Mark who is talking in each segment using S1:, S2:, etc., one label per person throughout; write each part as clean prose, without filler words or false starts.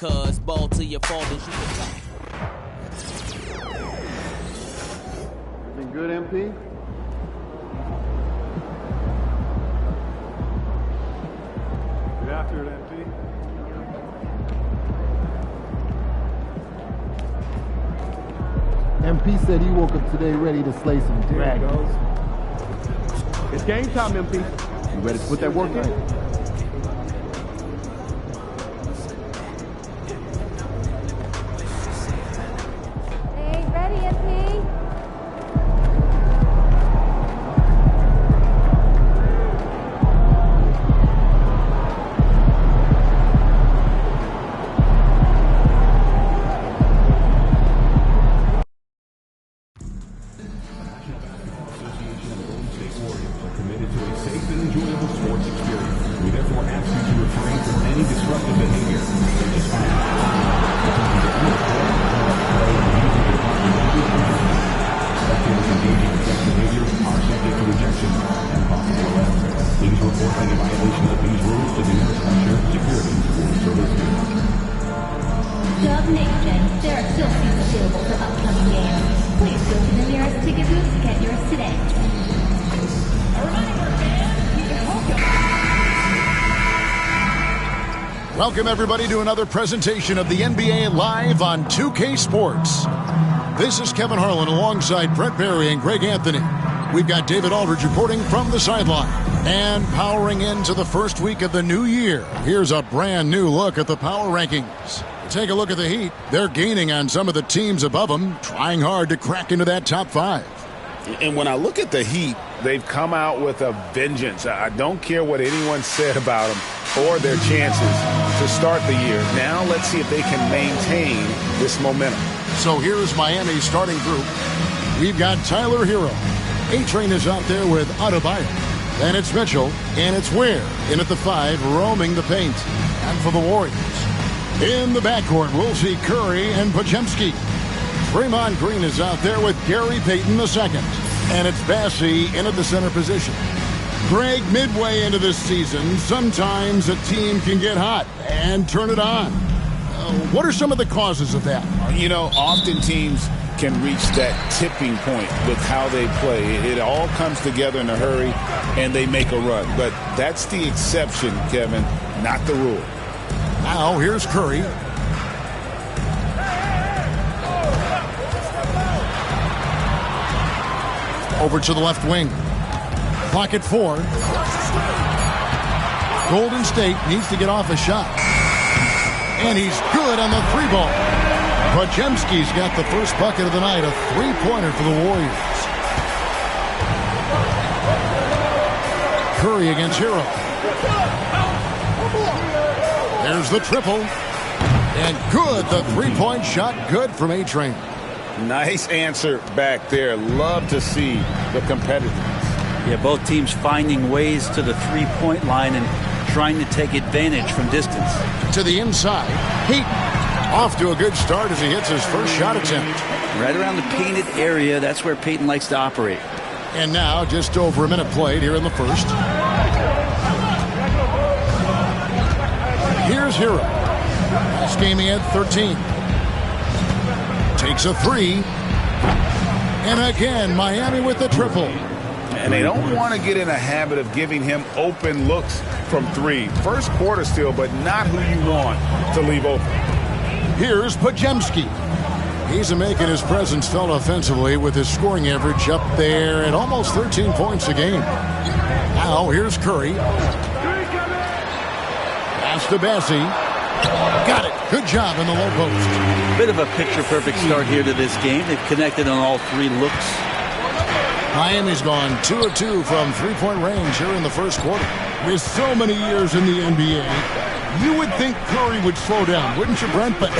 S1: cuz. Ball to your fault and shoot the top.
S2: Everything good, MP? Get after it, MP.
S3: MP said he woke up today ready to slay some dragons.
S2: It's game time, MP. You ready to put that work in?
S4: Hey, ready, MP?
S5: Welcome, everybody, to another presentation of the NBA Live on 2K Sports. This is Kevin Harlan alongside Brett Barry and Greg Anthony. We've got David Aldridge reporting from the sideline. And powering into the first week of the new year, here's a brand new look at the power rankings. Take a look at the Heat. They're gaining on some of the teams above them, trying hard to crack into that top five.
S6: And when I look at the Heat, they've come out with a vengeance. I don't care what anyone said about them or their chances to start the year. Now let's see if they can maintain this momentum.
S5: So here's Miami's starting group. We've got Tyler Hero. A-Train is out there with Adebayo. Then it's Mitchell, and it's Ware in at the 5, roaming the paint. And for the Warriors, in the backcourt, we'll see Curry and Podziemski. Draymond Green is out there with Gary Payton II. And it's Bassey in at the center position. Greg, midway into this season, sometimes a team can get hot and turn it on. What are some of the causes of that?
S6: You know, often teams can reach that tipping point with how they play. It all comes together in a hurry, and they make a run. But that's the exception, Kevin, not the rule.
S5: Now, here's Curry. Over to the left wing. Clock at 4. Golden State needs to get off a shot. And he's good on the 3-ball. Podziemski's got the first bucket of the night, a 3-pointer for the Warriors. Curry against Hero. There's the triple. And good, the 3-point shot, good from A-Train.
S6: Nice answer back there. Love to see the competitiveness.
S7: Yeah, both teams finding ways to the 3-point line and trying to take advantage from distance.
S5: To the inside, Heat off to a good start as he hits his first shot attempt.
S7: Right around the painted area, that's where Payton likes to operate.
S5: And now, just over a minute played here in the first. Here's Hero. Last game he had 13. Takes a 3. And again, Miami with the triple.
S6: And they don't want to get in a habit of giving him open looks from 3. First quarter still, but not who you want to leave open.
S5: Here's Podziemski. He's making his presence felt offensively with his scoring average up there at almost 13 points a game. Now here's Curry. Pass to Bassey. Got it. Good job in the low post.
S7: Bit of a picture-perfect start here to this game. They've connected on all 3 looks.
S5: Miami's gone 2 of 2 from 3-point range here in the first quarter. With so many years in the NBA, you would think Curry would slow down, wouldn't you, Brent? But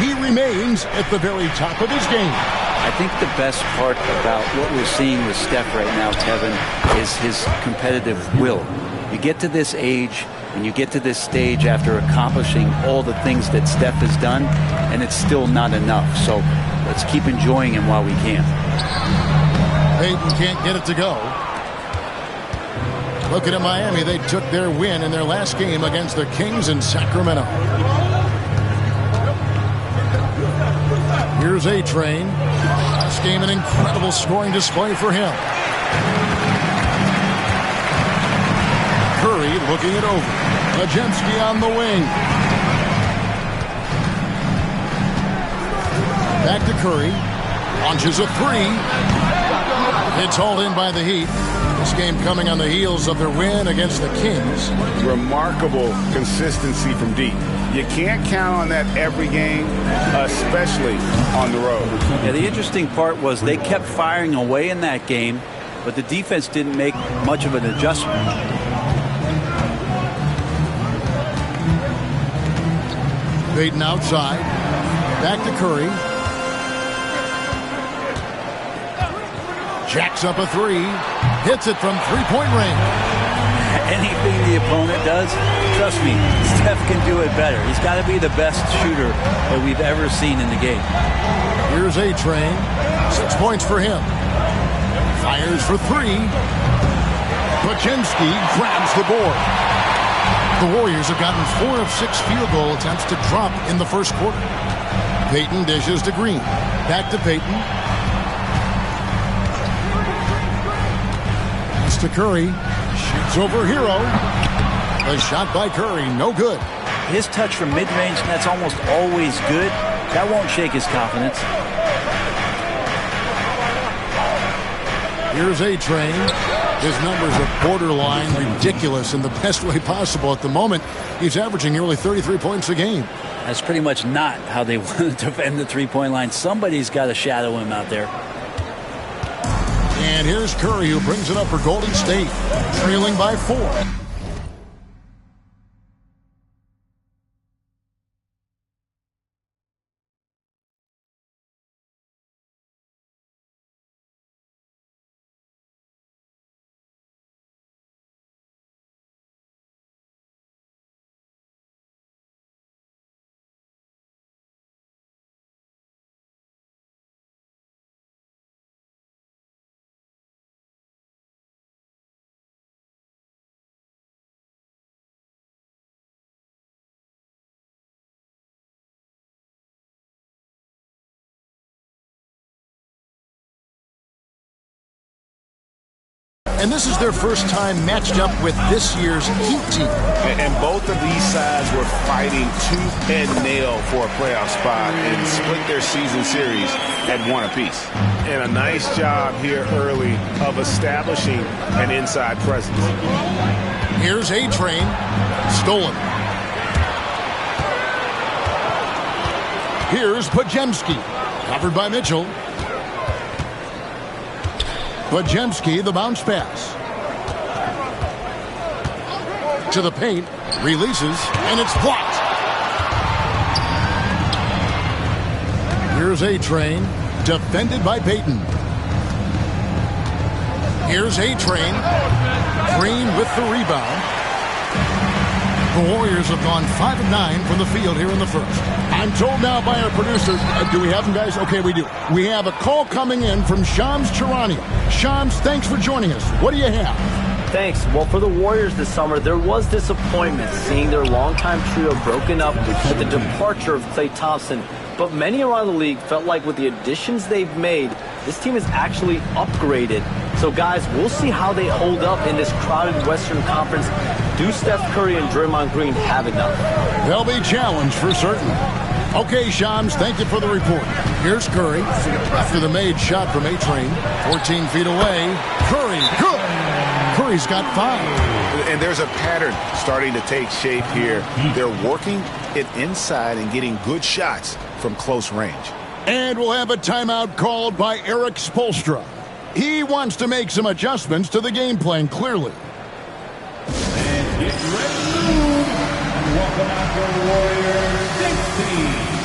S5: he remains at the very top of his game.
S7: I think the best part about what we're seeing with Steph right now, Kevin, is his competitive will. You get to this age and you get to this stage after accomplishing all the things that Steph has done, and it's still not enough. So let's keep enjoying him while we can.
S5: Payton can't get it to go. Looking at Miami, they took their win in their last game against the Kings in Sacramento. Here's A-Train. Last game, an incredible scoring display for him. Curry looking it over. Pajemski on the wing. Back to Curry. Launches a three. It's hauled in by the Heat. This game coming on the heels of their win against the Kings.
S6: Remarkable consistency from deep. You can't count on that every game, especially on the road.
S7: Yeah, the interesting part was they kept firing away in that game, but the defense didn't make much of an adjustment.
S5: Payton outside. Back to Curry. Jacks up a three. Hits it from three-point range.
S7: Anything the opponent does, trust me, Steph can do it better. He's got to be the best shooter that we've ever seen in the game.
S5: Here's A-Train. 6 points for him. Fires for three. Pajemski grabs the board. The Warriors have gotten 4 of 6 field goal attempts to drop in the first quarter. Payton dishes to Green. Back to Payton. Pass to Curry. Shoots over Hero. A shot by Curry, no good.
S7: His touch from mid-range, that's almost always good. That won't shake his confidence.
S5: Here's A-Train. His numbers are borderline ridiculous in the best way possible at the moment. He's averaging nearly 33 points a game.
S7: That's pretty much not how they want to defend the three-point line. Somebody's got to shadow him out there.
S5: And here's Curry, who brings it up for Golden State, trailing by 4. And this is their first time matched up with this year's Heat team.
S6: And both of these sides were fighting tooth and nail for a playoff spot and split their season series at 1 apiece. And a nice job here early of establishing an inside presence.
S5: Here's A-Train. Stolen. Here's Pajemski. Covered by Mitchell. Pajemski, the bounce pass. To the paint. Releases. And it's blocked. Here's A-Train. Defended by Payton. Here's A-Train. Green with the rebound. The Warriors have gone 5 of 9 from the field here in the first. I'm told now by our producer, do we have them, guys? Okay, we do. We have a call coming in from Shams Charania. Shams, thanks for joining us. What do you have?
S8: Thanks. Well, for the Warriors this summer, there was disappointment seeing their longtime trio broken up with the departure of Klay Thompson. But many around the league felt like with the additions they've made, this team is actually upgraded. So, guys, we'll see how they hold up in this crowded Western Conference. Do Steph Curry and Draymond Green have enough?
S5: They'll be challenged for certain. Okay, Shams, thank you for the report. Here's Curry after the made shot from A-Train. 14 feet away. Curry, good. Curry's got 5.
S6: And there's a pattern starting to take shape here. They're working it inside and getting good shots from close range.
S5: And we'll have a timeout called by Eric Spoelstra. He wants to make some adjustments to the game plan, clearly.
S9: And get ready. And welcome out the Warriors 16.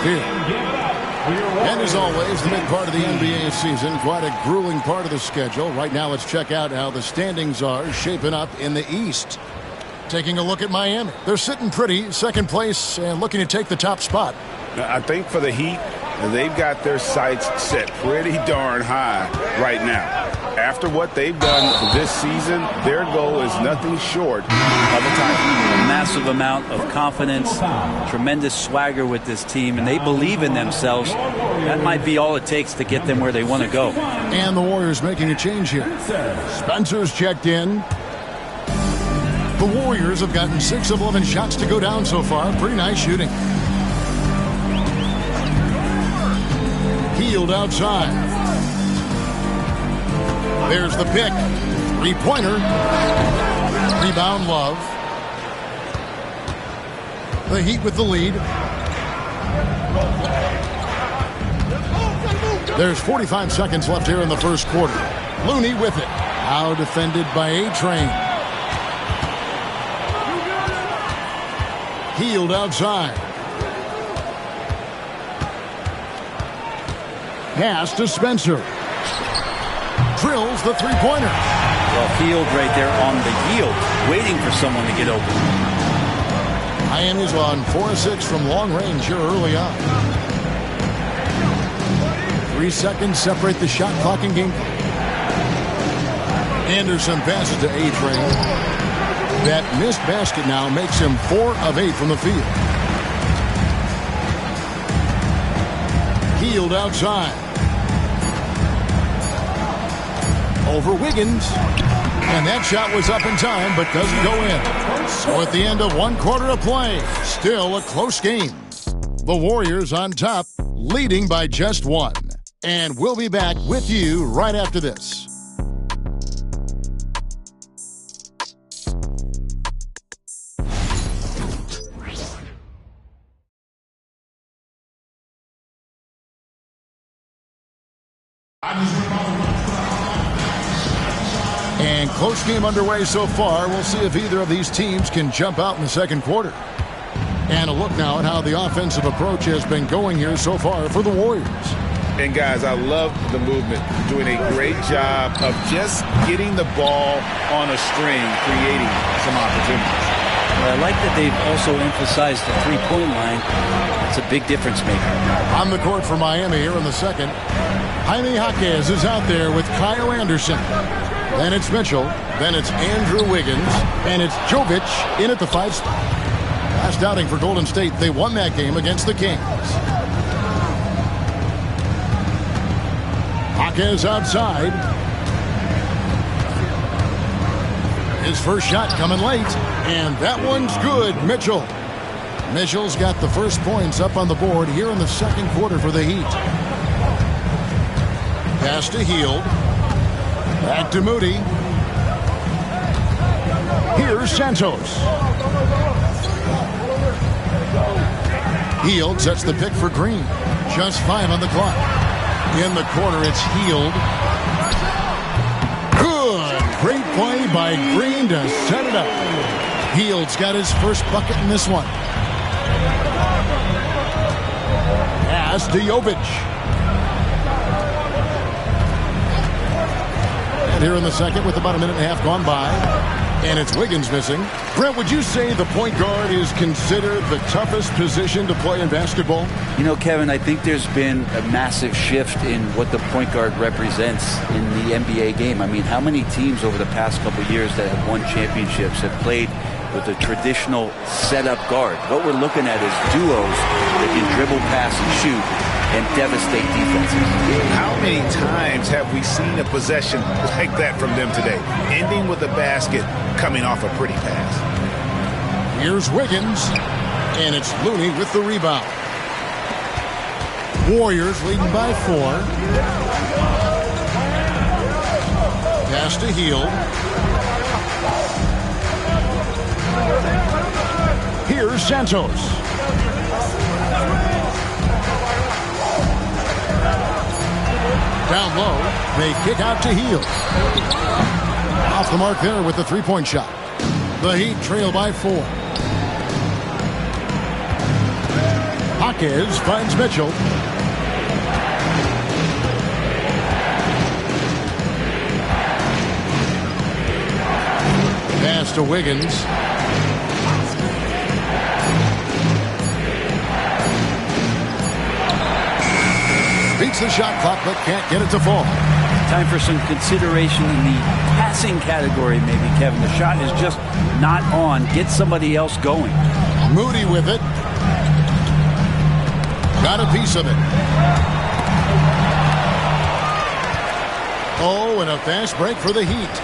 S5: here. And as always, the mid part of the NBA season, quite a grueling part of the schedule. Right now, let's check out how the standings are shaping up in the East. Taking a look at Miami. They're sitting pretty, second place, and looking to take the top spot.
S6: I think for the Heat, they've got their sights set pretty darn high right now. After what they've done this season, their goal is nothing short of a title.
S7: A massive amount of confidence, tremendous swagger with this team, and they believe in themselves. That might be all it takes to get them where they want to go.
S5: And the Warriors making a change here. Spencer's checked in. The Warriors have gotten 6 of 11 shots to go down so far. Pretty nice shooting. Healed outside. There's the pick. Three-pointer. Rebound, Love. The Heat with the lead. There's 45 seconds left here in the first quarter. Looney with it. Now defended by A-Train. Healed outside. Pass to Spencer. Drills the three-pointer.
S7: Well, Hield right there on the yield, waiting for someone to get open.
S5: Miami's on 4-6 from long range here early on. 3 seconds separate the shot clock and game. Anderson passes to A-Train. That missed basket now makes him 4 of 8 from the field. Healed outside. Over Wiggins. And that shot was up in time, but doesn't go in. So at the end of 1 quarter of play, still a close game. The Warriors on top, leading by just 1. And we'll be back with you right after this. And close game underway so far. We'll see if either of these teams can jump out in the second quarter. And a look now at how the offensive approach has been going here so far for the Warriors.
S6: And guys, I love the movement, doing a great job of just getting the ball on a string, creating some opportunities.
S7: Well, I like that they've also emphasized the three-point line. It's a big difference maker.
S5: On the court for Miami here in the second. Jaime Jaquez is out there with Kyle Anderson. Then it's Mitchell. Then it's Andrew Wiggins. And it's Jovic in at the 5 spot. Last outing for Golden State, they won that game against the Kings. Jaquez outside. His first shot coming late. And that one's good. Mitchell's got the first points up on the board here in the second quarter for the Heat. Pass to Hield. Back to Moody. Here's Santos. Hield sets the pick for Green. Just 5 on the clock. In the corner, it's Hield. Good. Great play by Green to set it up. Hield's got his first bucket in this one. Pass to Jovic. And here in the second with about a minute and a half gone by. And it's Wiggins missing. Brent, would you say the point guard is considered the toughest position to play in basketball?
S7: You know, Kevin, I think there's been a massive shift in what the point guard represents in the NBA game. I mean, how many teams over the past couple of years that have won championships have played with a traditional setup guard? What we're looking at is duos that can dribble, pass, and shoot and devastate defenses.
S6: How many times have we seen a possession like that from them today, ending with a basket coming off a pretty pass?
S5: Here's Wiggins, and it's Looney with the rebound. Warriors leading by 4. Pass to Hield. Here's Santos. Down low, they kick out to Hield. Off the mark there with the three-point shot. The Heat trail by 4. Jaquez finds Mitchell. Pass to Wiggins. Beats the shot clock, but can't get it to fall.
S7: Time for some consideration in the passing category, maybe, Kevin. The shot is just not on. Get somebody else going.
S5: Moody with it. Got a piece of it. Oh, and a fast break for the Heat.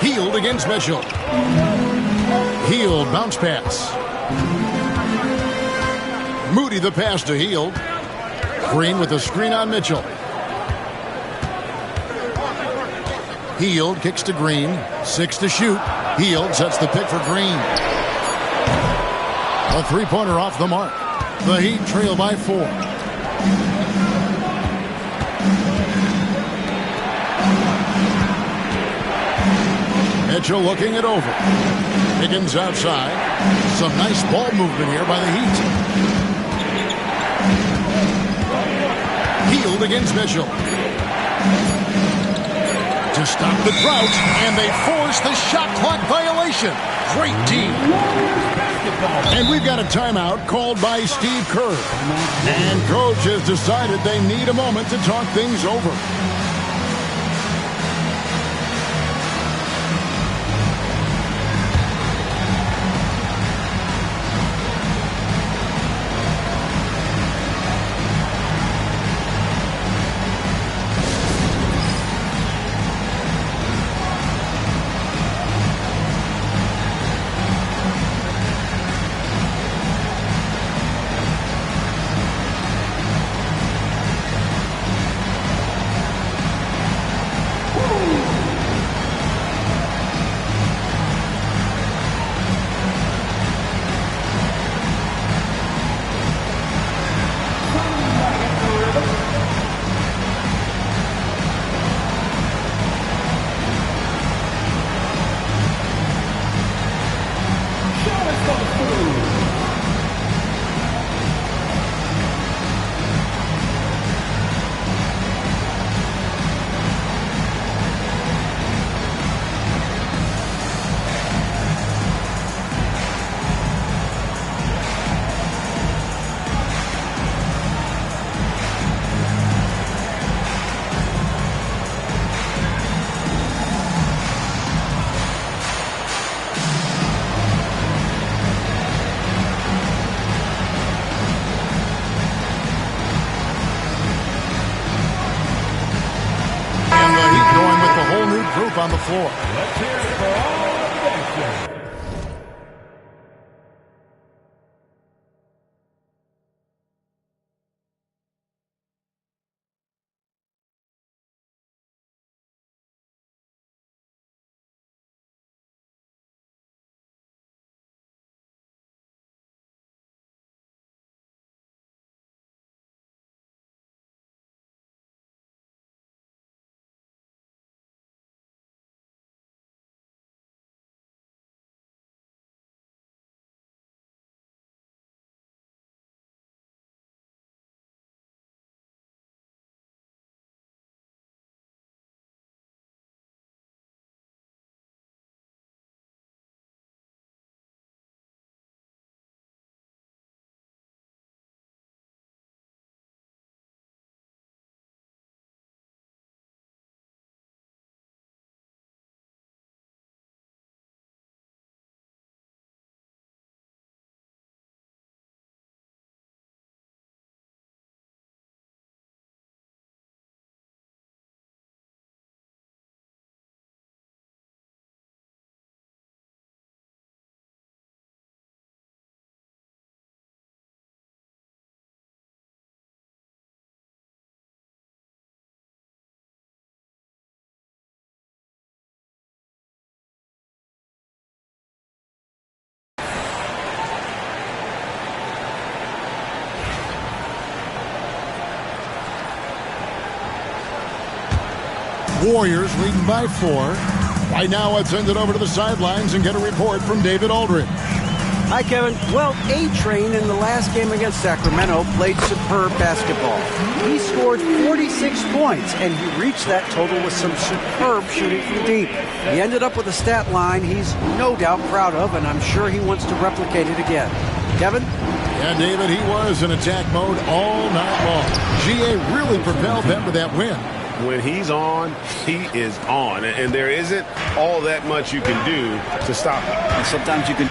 S5: Hield against Mitchell. Hield bounce pass. Moody the pass to Hield. Green with the screen on Mitchell. Hield kicks to Green. 6 to shoot. Hield sets the pick for Green. A three-pointer off the mark. The Heat trail by 4. Mitchell looking it over. Higgins outside. Some nice ball movement here by the Heat. Hield against Mitchell. To stop the drought, and they force the shot clock violation. Great team. And we've got a timeout called by Steve Kerr. And coach has decided they need a moment to talk things over. On the floor.
S9: Let's hear it for all the benches.
S5: Warriors leading by 4. Right now, let's send it over to the sidelines and get a report from David Aldridge.
S10: Hi, Kevin. Well, A-Train in the last game against Sacramento played superb basketball. He scored 46 points, and he reached that total with some superb shooting from deep. He ended up with a stat line he's no doubt proud of, and I'm sure he wants to replicate it again. Kevin?
S5: Yeah, David, he was in attack mode all night long. GA really propelled them to that win.
S6: When he's on, he is on. And there isn't all that much you can do to stop him.
S7: And sometimes you can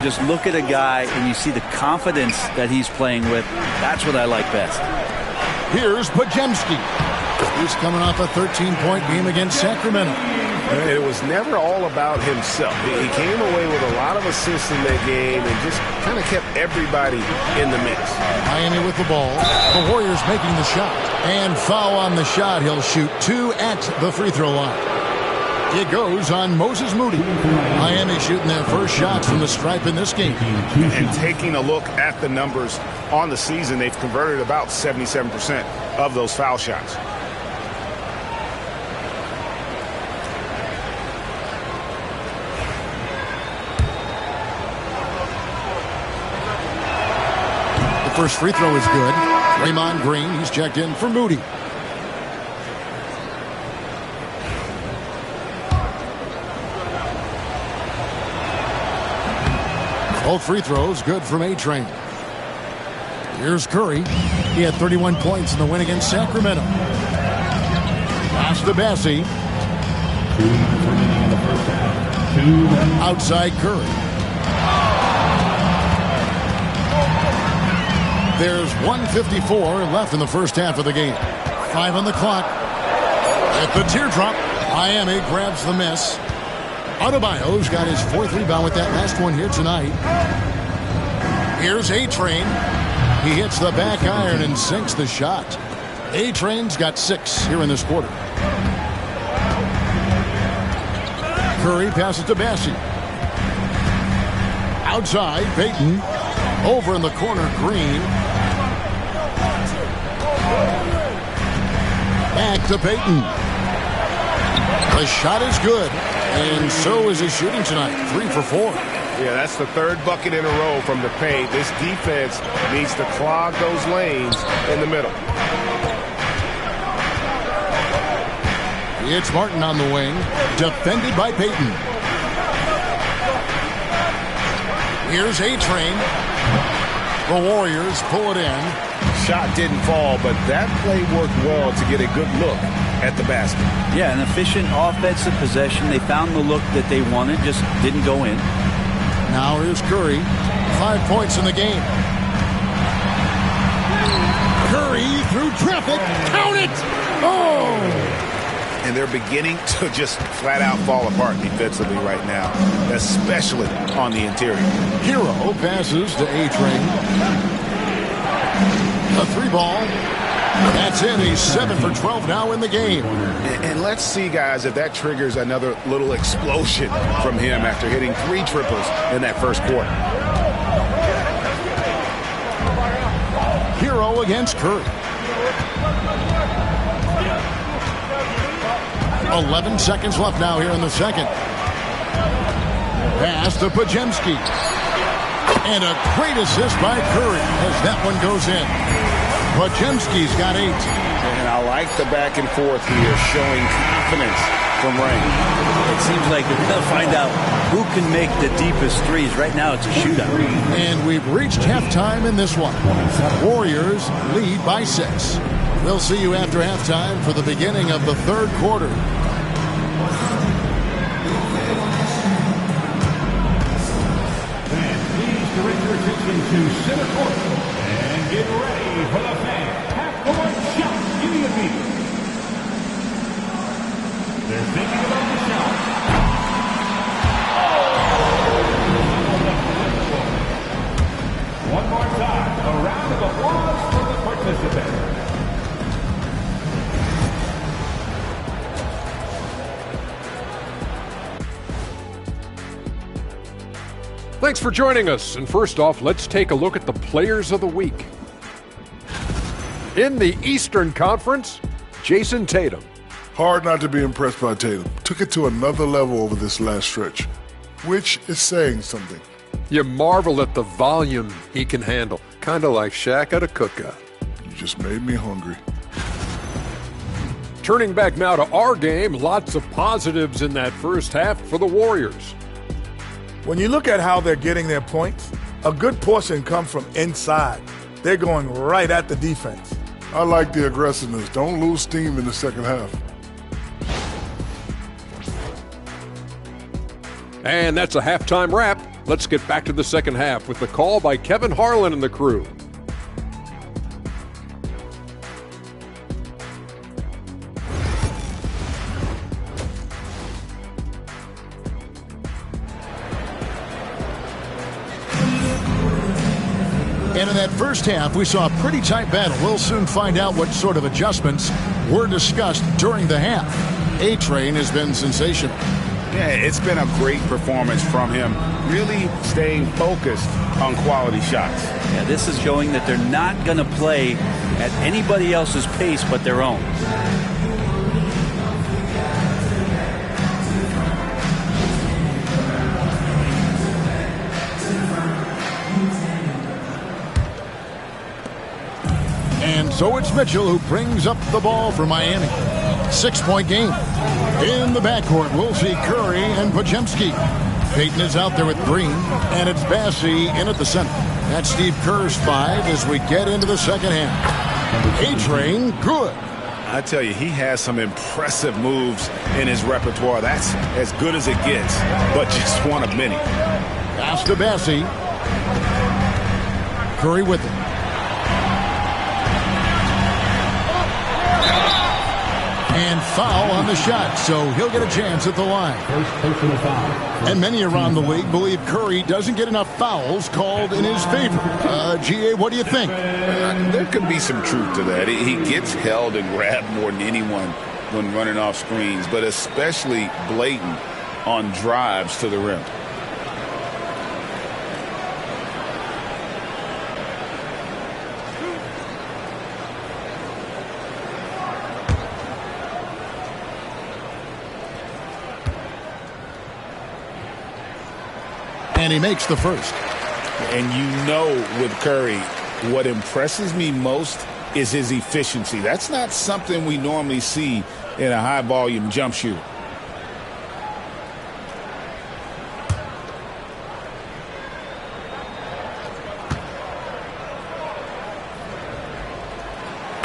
S7: Just look at a guy and you see the confidence that he's playing with. That's what I like best.
S5: Here's Pajemski. He's coming off a 13-point game against Sacramento.
S6: It was never all about himself. He came away with a lot of assists in that game and just kind of kept everybody in the mix.
S5: Miami with the ball. The Warriors making the shot. And foul on the shot. He'll shoot 2 at the free throw line. It goes on Moses Moody. Miami shooting their first shot from the stripe in this game.
S6: And taking a look at the numbers on the season, they've converted about 77% of those foul shots.
S5: The first free throw is good. Draymond Green, he's checked in for Moody. Both free throws good from A-Train. Here's Curry. He had 31 points in the win against Sacramento. Pass to Bassie. Outside Curry. There's 1:54 left in the first half of the game. 5 on the clock. At the teardrop, Miami grabs the miss. Adebayo's got his 4th rebound with that last one here tonight. Here's A-Train. He hits the back iron and sinks the shot. A-Train's got 6 here in this quarter. Curry passes to Bassie. Outside, Payton. Over in the corner, Green. Back to Payton. The shot is good. And so is his shooting tonight. 3 for 4.
S6: Yeah, that's the 3rd bucket in a row from the paint. This defense needs to clog those lanes in the middle.
S5: It's Martin on the wing. Defended by Payton. Here's A-Train. The Warriors pull it in.
S6: Shot didn't fall, but that play worked well to get a good look at the basket.
S7: Yeah, an efficient offensive possession. They found the look that they wanted, just didn't go in.
S5: Now here's Curry. 5 points in the game. Curry through traffic. Count it! Oh!
S6: And they're beginning to just flat out fall apart defensively right now, especially on the interior.
S5: Hero passes to A-Train. A 3-ball. That's in. He's 7 for 12 now in the game.
S6: And let's see, guys, if that triggers another little explosion from him after hitting 3 triples in that first quarter.
S5: Hero against Curry. 11 seconds left now here in the second. Pass to Pajemski. And a great assist by Curry as that one goes in. Pajemski's got 8.
S6: And I like the back and forth here, showing confidence from Ray.
S7: It seems like they're going to find out who can make the deepest threes. Right now it's a shootout.
S5: And we've reached halftime in this one. Warriors lead by 6. We'll see you after halftime for the beginning of the 3rd quarter.
S9: Direct your attention to center court and get ready for the fan half-court shot immediately. They're thinking about the shot. One more time, a round of applause for the participants.
S11: Thanks for joining us. And first off, let's take a look at the players of the week. In the Eastern Conference, Jason Tatum.
S12: Hard not to be impressed by Tatum. Took it to another level over this last stretch, which is saying something.
S11: You marvel at the volume he can handle. Kind of like Shaq at a cookout.
S12: You just made me hungry.
S11: Turning back now to our game, lots of positives in that first half for the Warriors.
S13: When you look at how they're getting their points, a good portion comes from inside. They're going right at the defense.
S12: I like the aggressiveness. Don't lose steam in the second half.
S11: And that's a halftime wrap. Let's get back to the second half with the call by Kevin Harlan and the crew.
S5: And in that first half, we saw a pretty tight battle. We'll soon find out what sort of adjustments were discussed during the half. A-Train has been sensational.
S6: Yeah, it's been a great performance from him, really staying focused on quality shots.
S7: Yeah, this is showing that they're not going to play at anybody else's pace but their own.
S5: And so it's Mitchell who brings up the ball for Miami. 6-point game. In the backcourt, we'll see Curry and Podziemski. Payton is out there with Green, and it's Bassey in at the center. That's Steve Kerr's 5 as we get into the second half. A-Train, good.
S6: I tell you, he has some impressive moves in his repertoire. That's as good as it gets, but just one of many.
S5: Pass to Bassey. Curry with it. And foul on the shot, so he'll get a chance at the line. And many around the league believe Curry doesn't get enough fouls called in his favor. GA, what do you think?
S6: There could be some truth to that. He gets held and grabbed more than anyone when running off screens, but especially blatant on drives to the rim.
S5: And he makes the first.
S6: And you know with Curry, what impresses me most is his efficiency. That's not something we normally see in a high-volume jump shooter.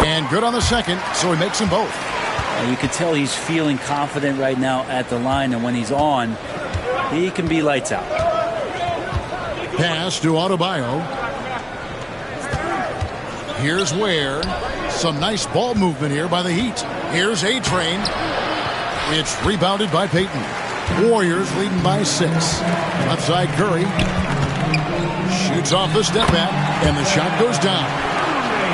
S5: And good on the second, so he makes them both.
S7: You can tell he's feeling confident right now at the line, and when he's on, he can be lights out.
S5: Pass to Adebayo. Here's Ware. Some nice ball movement here by the Heat. Here's A-Train. It's rebounded by Payton. Warriors leading by 6. Left side Curry. Shoots off the step back, and the shot goes down.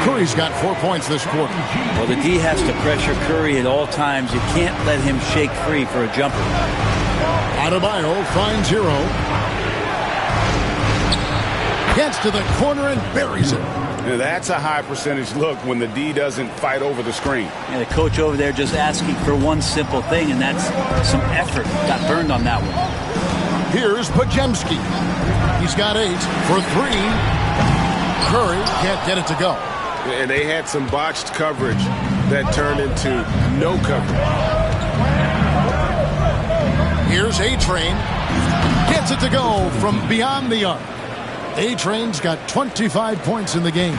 S5: Curry's got 4 points this quarter.
S7: Well, the D has to pressure Curry at all times. You can't let him shake free for a jumper.
S5: Adebayo finds Hero. Gets to the corner and buries it.
S6: Now that's a high percentage look when the D doesn't fight over the screen.
S7: Yeah, the coach over there just asking for one simple thing, and that's some effort. Got burned on that one.
S5: Here's Podziemski. He's got 8 for 3. Curry can't get it to go.
S6: And they had some botched coverage that turned into no coverage.
S5: Here's A-Train. Gets it to go from beyond the arc. A-Train's got 25 points in the game.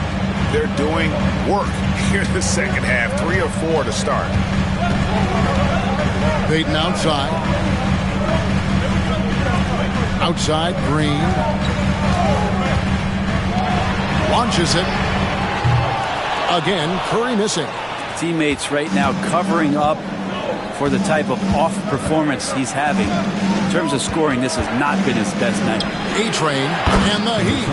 S6: They're doing work here in the second half. 3 or 4 to start.
S5: Payton outside. Outside, Green. Launches it. Again, Curry missing.
S7: Teammates right now covering up for the type of off performance he's having. In terms of scoring, this has not been his best night.
S5: A-Train and the Heat,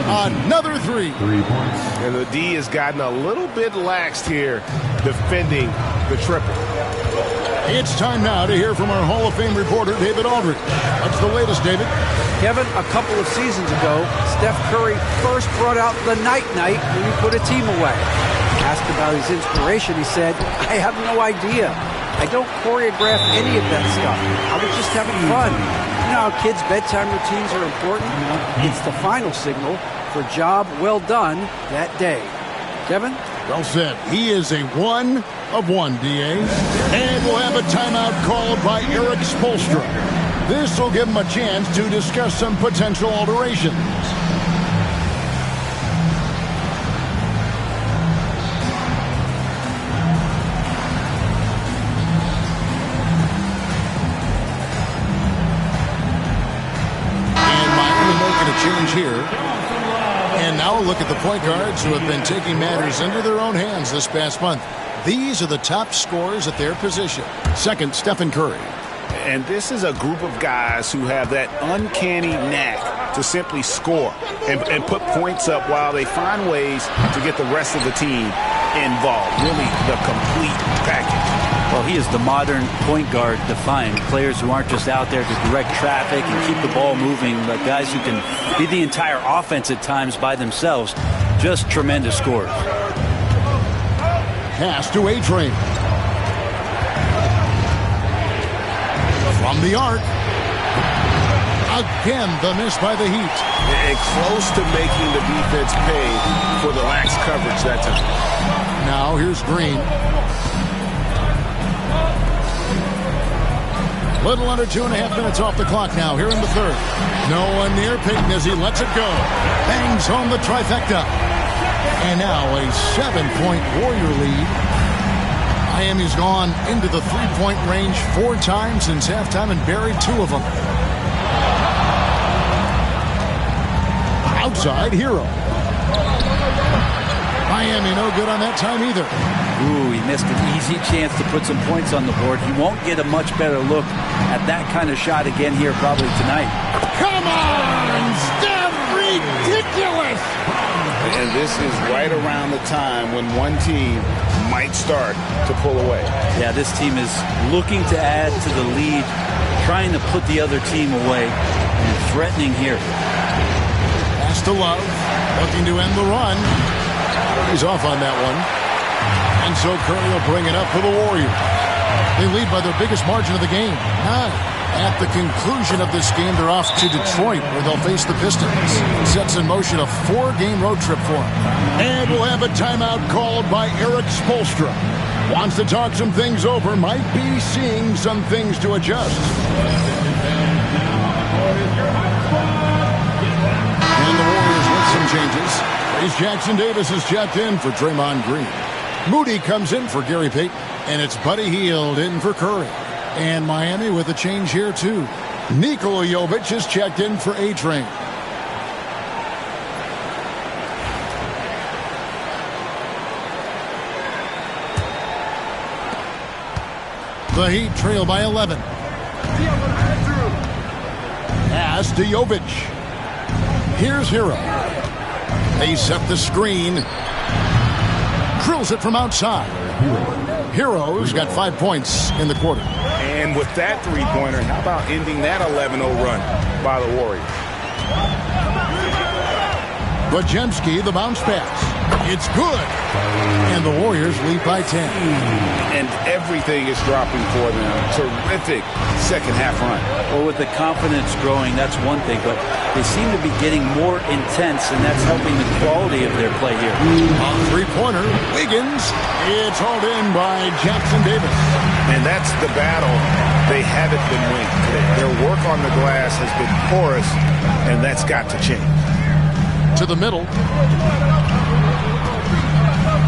S5: another 3.
S3: 3 points.
S6: And the D has gotten a little bit laxed here defending the triple.
S5: It's time now to hear from our Hall of Fame reporter, David Aldridge. What's the latest, David?
S10: Kevin, a couple of seasons ago, Steph Curry first brought out the night-night when he put a team away. Asked about his inspiration, he said, I have no idea. I don't choreograph any of that stuff. I was just having fun. You know how kids' bedtime routines are important? It's the final signal for job well done that day. Kevin?
S5: Well said. He is a 1 of 1, DA. And we'll have a timeout called by Eric Spoelstra. This will give him a chance to discuss some potential alterations. Hero, look at the point guards who have been taking matters into their own hands this past month. These are the top scorers at their position. Second, Stephen Curry.
S6: And this is a group of guys who have that uncanny knack to simply score and put points up while they find ways to get the rest of the team involved. Really the complete package.
S7: Well, he is the modern point guard defined. Players who aren't just out there to direct traffic and keep the ball moving, but guys who can be the entire offense at times by themselves. Just tremendous scorers.
S5: Pass to A-Train. From the arc. Again, the miss by the Heat.
S6: And close to making the defense pay for the lax coverage that time.
S5: Now here's Green. Little under 2.5 minutes off the clock now here in the third. No one near Peyton as he lets it go. Bangs home the trifecta. And now a 7-point Warrior lead. Miami's gone into the three-point range 4 times since halftime and buried 2 of them. Outside Hero. Miami no good on that time either.
S7: Ooh, he missed an easy chance to put some points on the board. He won't get a much better look at that kind of shot again here probably tonight.
S5: Come on, Steph! Ridiculous!
S6: And this is right around the time when one team might start to pull away.
S7: Yeah, this team is looking to add to the lead, trying to put the other team away, and threatening here.
S5: Pass to Love, looking to end the run. He's off on that one. And so Curry will bring it up for the Warriors. They lead by their biggest margin of the game, 9. At the conclusion of this game, they're off to Detroit, where they'll face the Pistons. Sets in motion a 4-game road trip for them. And we'll have a timeout called by Eric Spoelstra. Wants to talk some things over, might be seeing some things to adjust. And the Warriors with some changes. Trace Jackson Davis is checked in for Draymond Green. Moody comes in for Gary Payton, and it's Buddy Hield in for Curry. And Miami with a change here, too. Nikola Jovic is checked in for A-Train. The Heat trail by 11. Pass to Jovic. Here's Hero. They set the screen. Drills it from outside. Hero's got 5 points in the quarter.
S6: And with that three-pointer, how about ending that 11-0 run by the Warriors?
S5: Bajemski, the bounce pass. It's good. And the Warriors lead by 10.
S6: And everything is dropping for them. Terrific second-half run.
S7: Well, with the confidence growing, that's one thing, but they seem to be getting more intense, and that's helping the quality of their play here.
S5: On three-pointer, Wiggins. It's hauled in by Jackson Davis.
S6: And that's the battle they haven't been winning today. Their work on the glass has been porous, and that's got to change.
S5: To the middle.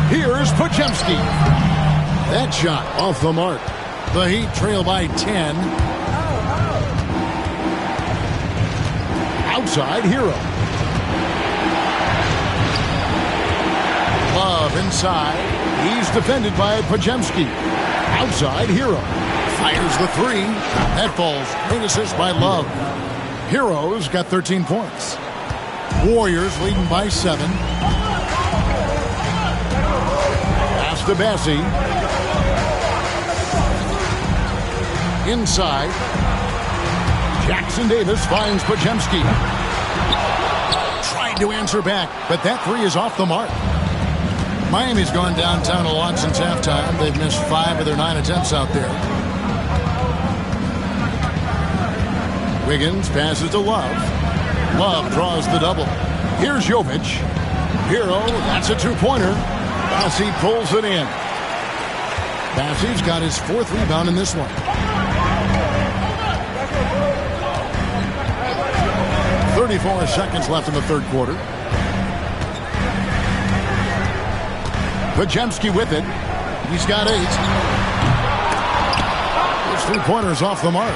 S5: Here's Bajemski. That shot off the mark. The Heat trail by 10. Outside Hero. Love inside. He's defended by Bajemski. Outside Hero. Fires the 3. That falls. Great assist by Love. Hero's got 13 points. Warriors leading by 7. Pass to Bassi. Inside. Jackson Davis finds Bajemski. Tried to answer back, but that 3 is off the mark. Miami's gone downtown a lot since halftime. They've missed 5 of their 9 attempts out there. Wiggins passes to Love. Love draws the double. Here's Jovic. Hero, that's a 2-pointer. Bassi pulls it in. Bassi's got his 4th rebound in this one. .34 seconds left in the third quarter. Bajemski with it. He's got 8. His 3-pointer's off the mark.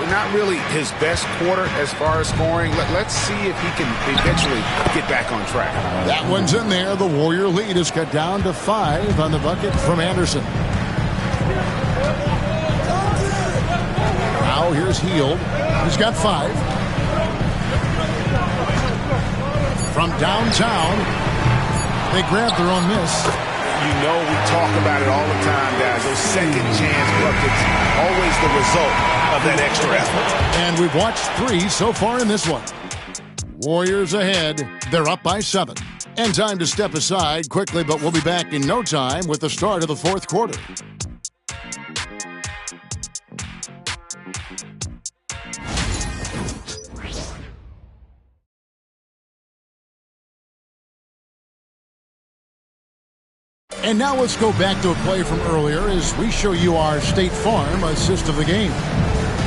S6: Not really his best quarter as far as scoring. Let's see if he can eventually get back on track.
S5: That one's in there. The Warrior lead is cut down to 5 on the bucket from Anderson. Now here's Heald. He's got 5. From downtown, they grab their own miss.
S6: You know we talk about it all the time, guys. Those second chance buckets, always the result of that extra effort.
S5: And we've watched 3 so far in this one. Warriors ahead. They're up by 7. And time to step aside quickly, but we'll be back in no time with the start of the 4th quarter. And now let's go back to a play from earlier as we show you our State Farm assist of the game.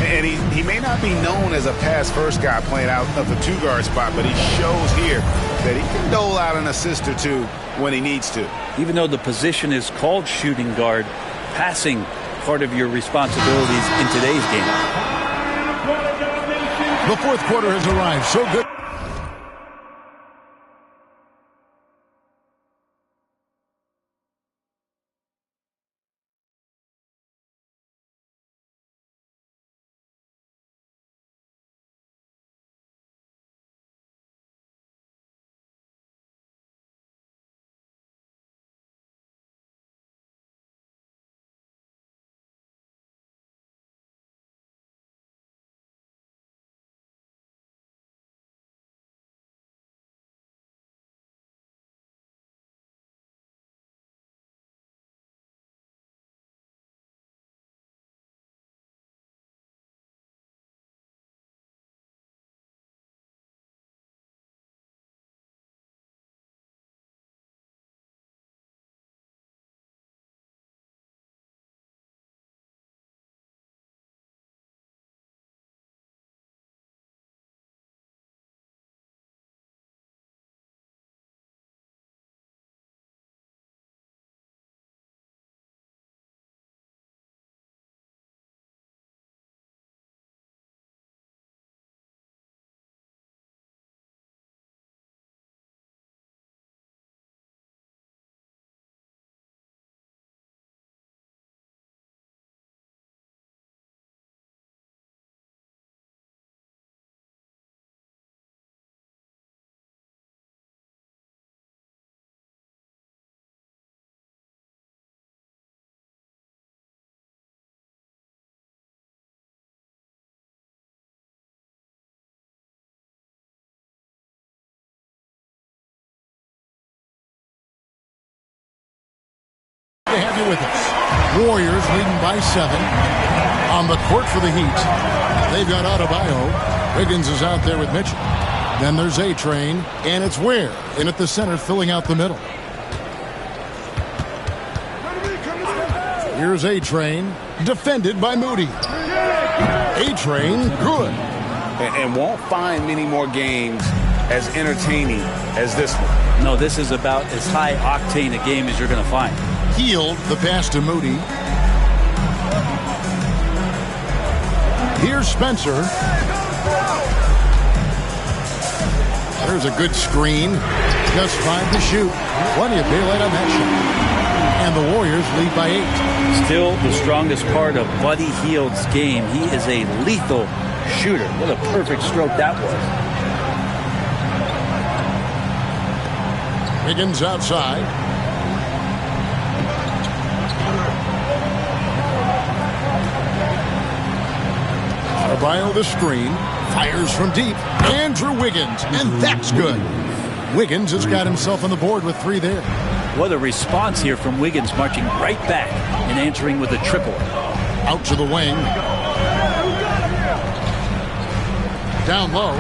S6: And he may not be known as a pass-first guy playing out of the 2-guard spot, but he shows here that he can dole out an assist or 2 when he needs to.
S7: Even though the position is called shooting guard, passing part of your responsibilities in today's game.
S5: The 4th quarter has arrived. So good. To have you with us. Warriors leading by 7 on the court for the Heat. They've got Adebayo. Wiggins is out there with Mitchell. Then there's A-Train, and it's Ware in at the center, filling out the middle. Here's A-Train, defended by Moody. A-Train, good.
S6: And won't find many more games as entertaining as this one.
S7: No, this is about as high octane a game as you're going to find.
S5: Heald, the pass to Moody. Here's Spencer. There's a good screen. Just 5 to shoot. Plenty of daylight on that shot. And the Warriors lead by 8.
S7: Still the strongest part of Buddy Hield's game. He is a lethal shooter. What a perfect stroke that was.
S5: Wiggins outside. Adebayo the screen, fires from deep. Andrew Wiggins, and that's good. Wiggins has got himself on the board with 3 there.
S7: What a response here from Wiggins, marching right back and answering with a triple.
S5: Out to the wing. Down low.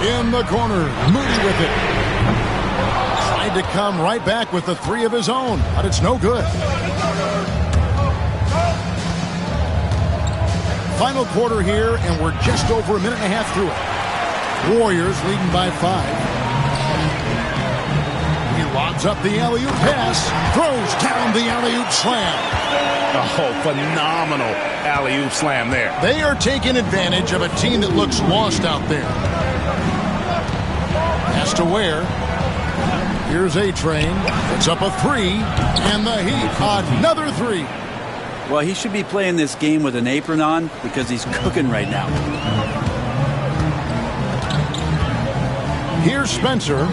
S5: In the corner, Moody with it. Tried to come right back with the 3 of his own, but it's no good. Final quarter here, and we're just over a minute and a half through it. Warriors leading by 5. He lobs up the alley-oop pass, throws down the alley-oop slam.
S6: Oh, phenomenal alley-oop slam there.
S5: They are taking advantage of a team that looks lost out there. Has to Ware. Here's A-Train. Puts up a three. And the Heat, another three.
S7: Well, he should be playing this game with an apron on because he's cooking right now.
S5: Here's Spencer.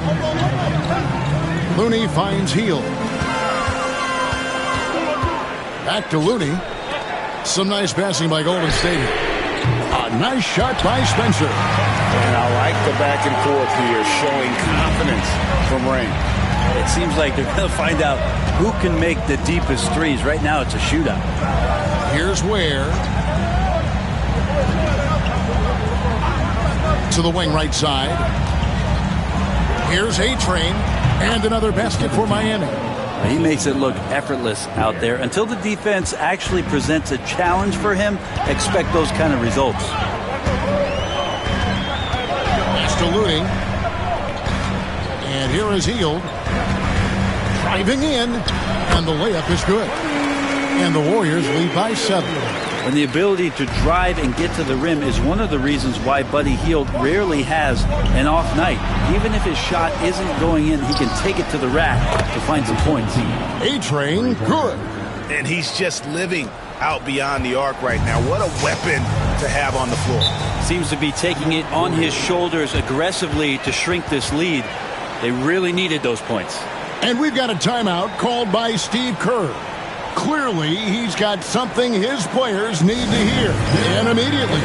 S5: Looney finds Heel. Back to Looney. Some nice passing by Golden State. A nice shot by Spencer.
S6: And I like the back and forth here, showing confidence from Rain.
S7: It seems like they're going to find out who can make the deepest threes. Right now, it's a shootout.
S5: Here's Ware. To the wing right side. Here's A-Train. And another basket for Miami.
S7: He makes it look effortless out there. Until the defense actually presents a challenge for him, expect those kind of results.
S5: Pass to Looney. And here is Hield. Driving in. And the layup is good. And the Warriors lead by 7.
S7: And the ability to drive and get to the rim is one of the reasons why Buddy Hield rarely has an off night. Even if his shot isn't going in, he can take it to the rack to find some points.
S5: A-Train, good.
S6: And he's just living out beyond the arc right now. What a weapon to have on the floor.
S7: Seems to be taking it on his shoulders aggressively to shrink this lead. They really needed those points.
S5: And we've got a timeout called by Steve Kerr. Clearly, he's got something his players need to hear. And immediately.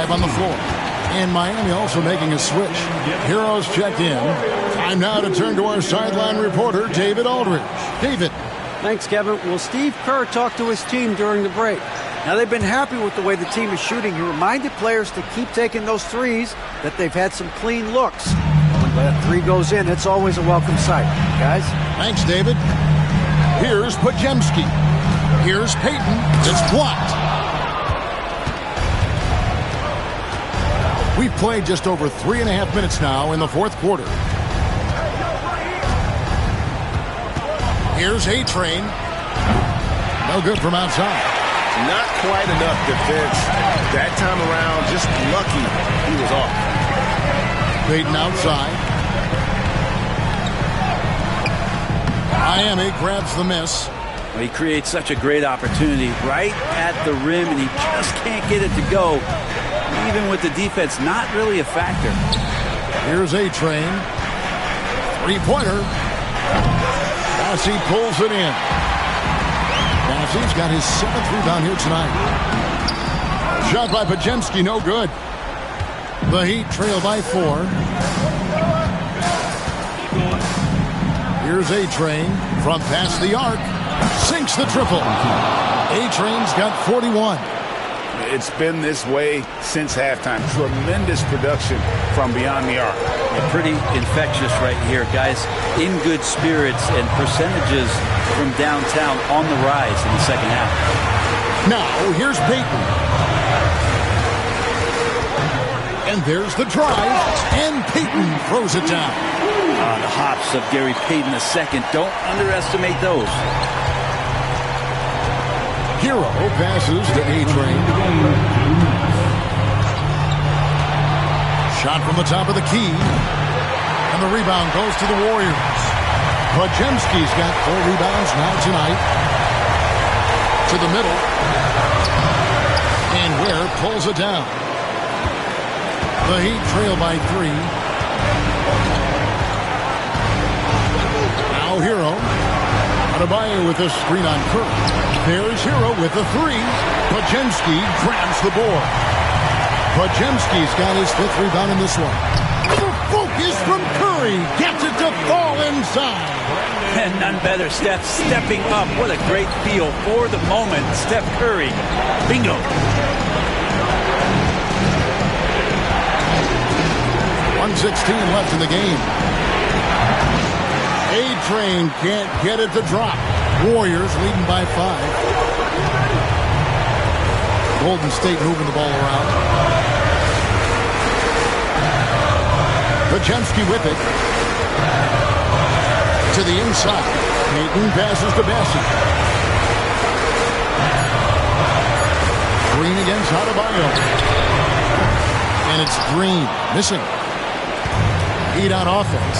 S5: On the floor. And Miami also making a switch. Heroes checked in. Time now to turn to our sideline reporter, David Aldridge. David.
S10: Thanks, Kevin. Well, Steve Kerr talked to his team during the break. Now, they've been happy with the way the team is shooting. He reminded players to keep taking those threes, that they've had some clean looks. When that three goes in, it's always a welcome sight. Guys?
S5: Thanks, David. Here's Pajemski. Here's Payton. It's blocked. We've played just over 3.5 minutes now in the fourth quarter. Here's A-Train. No good from outside.
S6: Not quite enough defense. That time around, just lucky he was off.
S5: Payton outside. Miami grabs the miss.
S7: Well, he creates such a great opportunity right at the rim, and he just can't get it to go. Even with the defense not really a factor.
S5: Here's A-Train. Three-pointer. Massey pulls it in. Massey's got his 7th rebound here tonight. Shot by Pajemski, no good. The Heat trail by 4. Here's A-Train from past the arc. Sinks the triple. A-Train's got 41.
S6: It's been this way since halftime. Tremendous production from beyond the arc.
S7: And pretty infectious right here, guys. In good spirits and percentages from downtown on the rise in the second half.
S5: Now, here's Payton. And there's the drive. And Payton throws it down.
S7: The hops of Gary Payton II. Don't underestimate those.
S5: Hero passes to A-Train. Shot from the top of the key. And the rebound goes to the Warriors. Podziemski's got 4 rebounds now tonight. To the middle. And Ware pulls it down. The Heat trail by 3. Now Hero. Adebayo with a screen on Curry. There's Hero with the 3. Podziemski grabs the board. Podziemski's got his 5th rebound in this one. The focus from Curry gets it to fall inside.
S7: And none better, Steph stepping up. What a great feel for the moment. Steph Curry. Bingo.
S5: 1:16 left in the game. A-Train can't get it to drop. Warriors leading by 5. Golden State moving the ball around. Podziemski with it. To the inside. Payton passes to Bessie. Green against Adebayo. And it's Green missing. Heat on offense.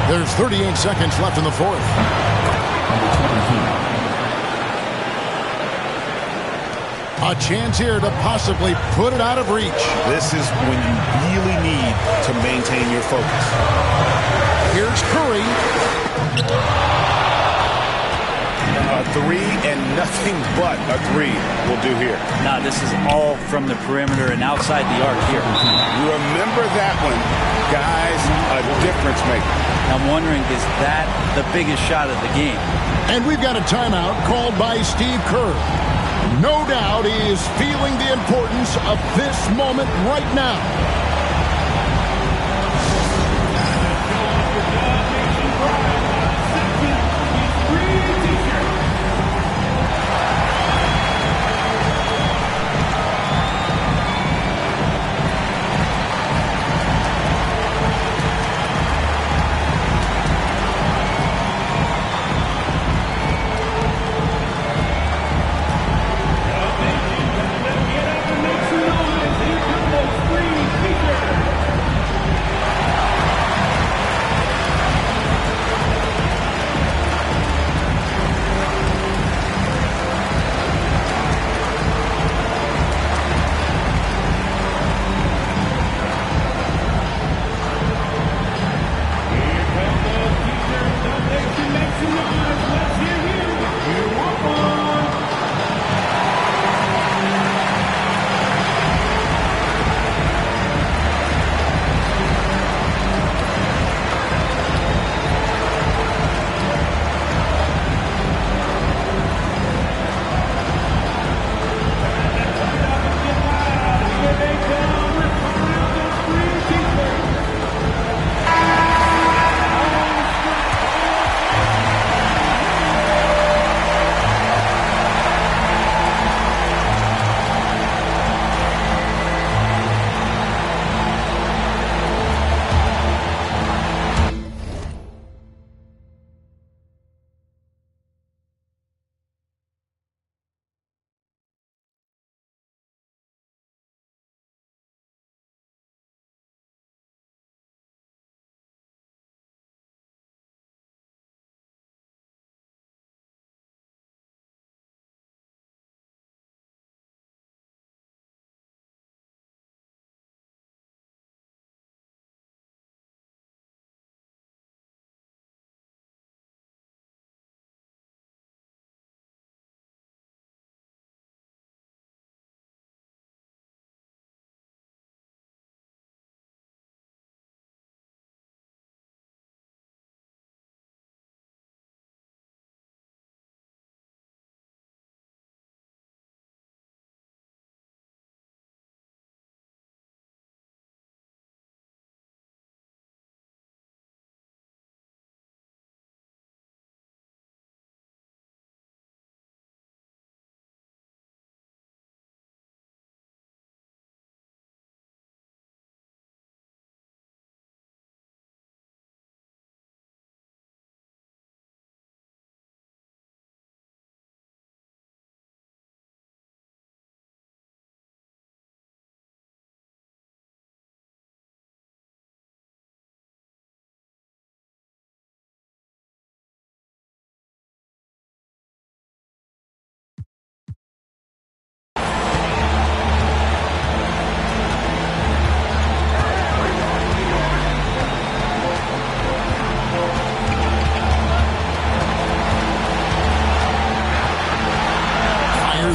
S5: There's 38 seconds left in the 4th. A chance here to possibly put it out of reach.
S6: This is when you really need to maintain your focus.
S5: Here's Curry.
S6: A 3 and nothing but a 3 will do here.
S7: Now this is all from the perimeter and outside the arc here.
S6: Remember that one, guys, a difference maker.
S7: I'm wondering, is that the biggest shot of the game?
S5: And we've got a timeout called by Steve Kerr. No doubt he is feeling the importance of this moment right now.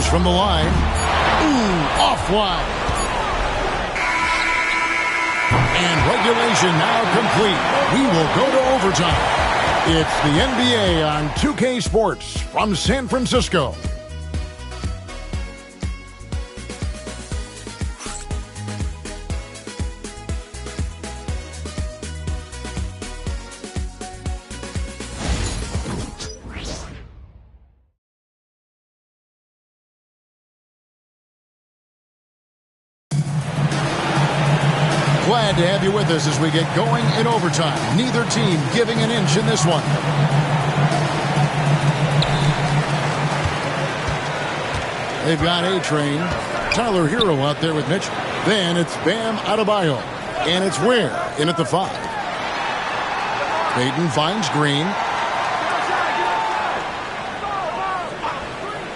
S5: from the line. Ooh, offline. And regulation now complete. We will go to overtime. It's the NBA on 2K Sports from San Francisco. Glad to have you with us as we get going in overtime. Neither team giving an inch in this one. They've got A-Train. Tyler Hero out there with Mitchell. Then it's Bam Adebayo. And it's Ware in at the 5. Payton finds Green.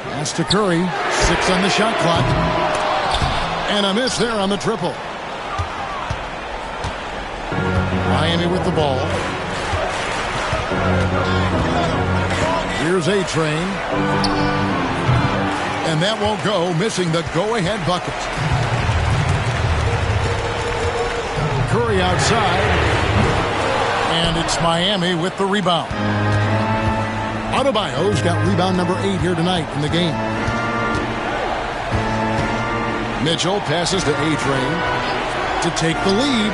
S5: Pass to Curry. 6 on the shot clock. And a miss there on the triple. Miami with the ball. Here's A-Train. And that won't go, missing the go-ahead bucket. Curry outside. And it's Miami with the rebound. Adebayo's got rebound number 8 here tonight in the game. Mitchell passes to A-Train to take the lead.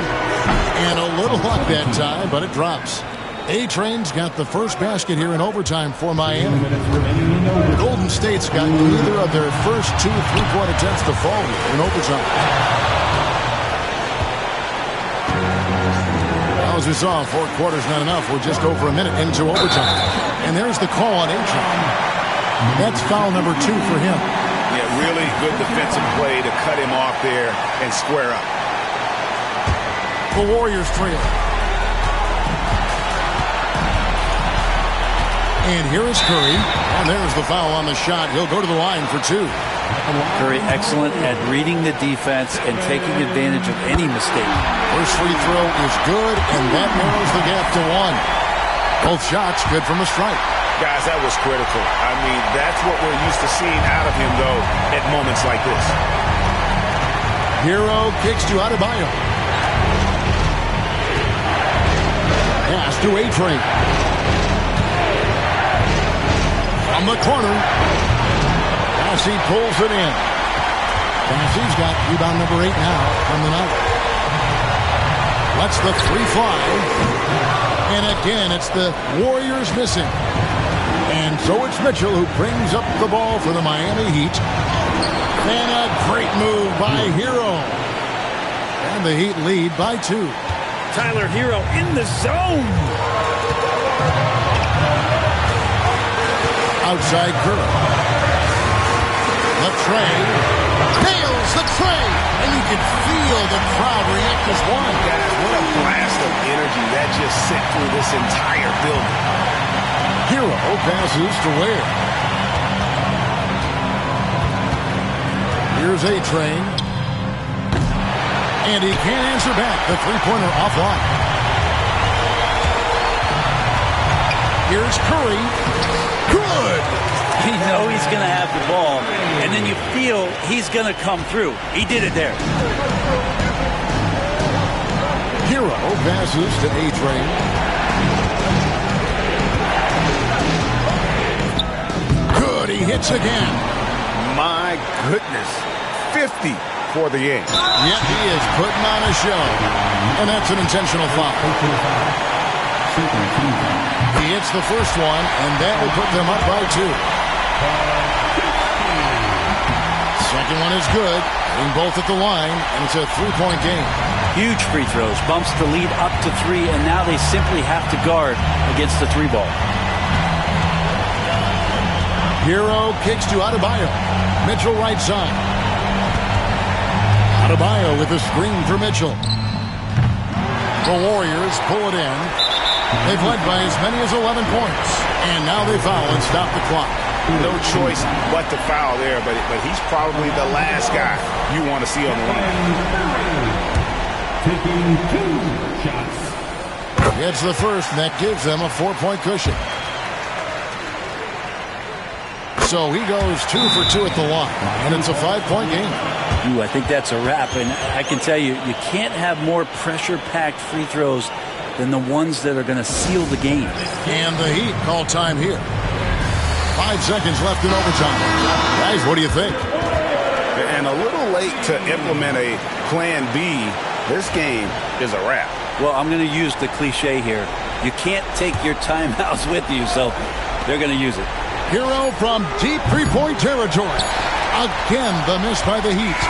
S5: And a little luck that time, but it drops. A-Train's got the first basket here in overtime for Miami. Golden State's got neither of their first 2 3-point attempts to fall in overtime. Now, as we saw, 4 quarters not enough. We're just over a minute into overtime. And there's the call on A-Train. That's foul number 2 for him.
S6: Yeah, really good defensive play to cut him off there and square up.
S5: The Warriors trail. And here is Curry. And there's the foul on the shot. He'll go to the line for 2.
S7: Curry excellent at reading the defense and taking advantage of any mistake.
S5: First free throw is good, and that narrows the gap to 1. Both shots good from a strike.
S6: Guys, that was critical. I mean, that's what we're used to seeing out of him, though, at moments like this.
S5: Hero kicks to Adebayo. Pass to A-Train. From the corner. Passy pulls it in. Passy's got rebound number 8 now from the night. Lets the 3 fly. And again, it's the Warriors missing. And so it's Mitchell who brings up the ball for the Miami Heat. And a great move by Hero. And the Heat lead by 2.
S14: Tyler Hero in the zone.
S5: Outside Curry. The tray. Nails the tray. And you can feel the crowd react as one.
S6: Guys, what a blast of energy that just sent through this entire building.
S5: Hero passes to Ware. Here's A-Train. And he can't answer back. The 3-pointer offline. Here's Curry. Good!
S7: You know he's going to have the ball, and then you feel he's going to come through. He did it there.
S5: Hero passes to A-Train. Good, he hits again.
S6: My goodness. 50 for the game.
S5: Yep, he is putting on a show. And that's an intentional foul. He hits the first one, and that will put them up by 2. Second one is good. Hitting both at the line, and it's a 3-point game.
S7: Huge free throws. Bumps the lead up to 3, and now they simply have to guard against the 3 ball.
S5: Hero kicks to Adebayo. Mitchell right side. Adebayo with a screen for Mitchell. The Warriors pull it in. They've led by as many as 11 points. And now they foul and stop the clock.
S6: No choice but to foul there, but he's probably the last guy you want to see on the line.
S9: Taking 2 shots.
S5: It's the first, and that gives them a 4-point cushion. So he goes 2 for 2 at the line, and it's a 5-point game.
S7: Ooh, I think that's a wrap, and I can tell you, you can't have more pressure-packed free throws than the ones that are going to seal the game.
S5: And the Heat call time here. 5 seconds left in overtime. Guys, what do you think?
S6: And a little late to implement a plan B. This game is a wrap.
S7: Well, I'm going to use the cliche here. You can't take your timeouts with you, so they're going to use it.
S5: Hero from deep three-point territory. Again, the miss by the Heat.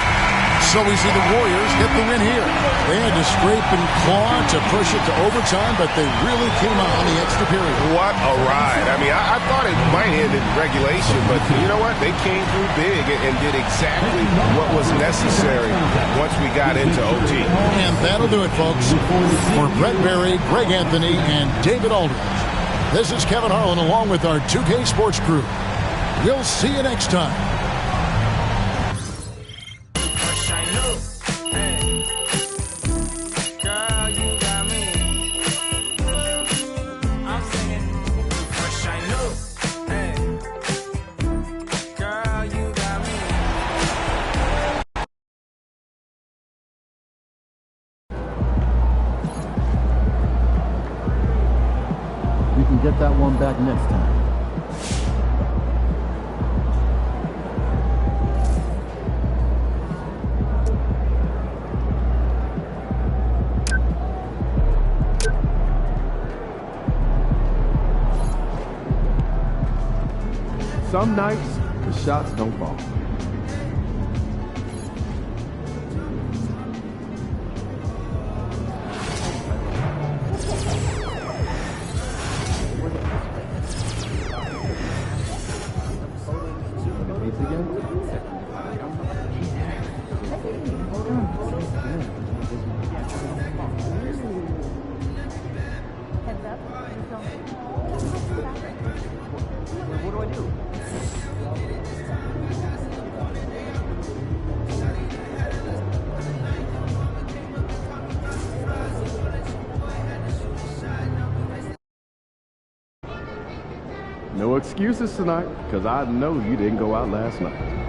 S5: So we see the Warriors get the win here. They had to scrape and claw to push it to overtime, but they really came out on the extra period.
S6: What a ride. I mean, I thought it might end in regulation, but you know what? They came through big and did exactly what was necessary once we got into OT.
S5: And that'll do it, folks. For Brett Berry, Greg Anthony, and David Aldridge, this is Kevin Harlan along with our 2K Sports crew. We'll see you next time.
S3: You can get that one back next time.
S2: Some nights, the shots don't fall. No excuses tonight, because I know you didn't go out last night.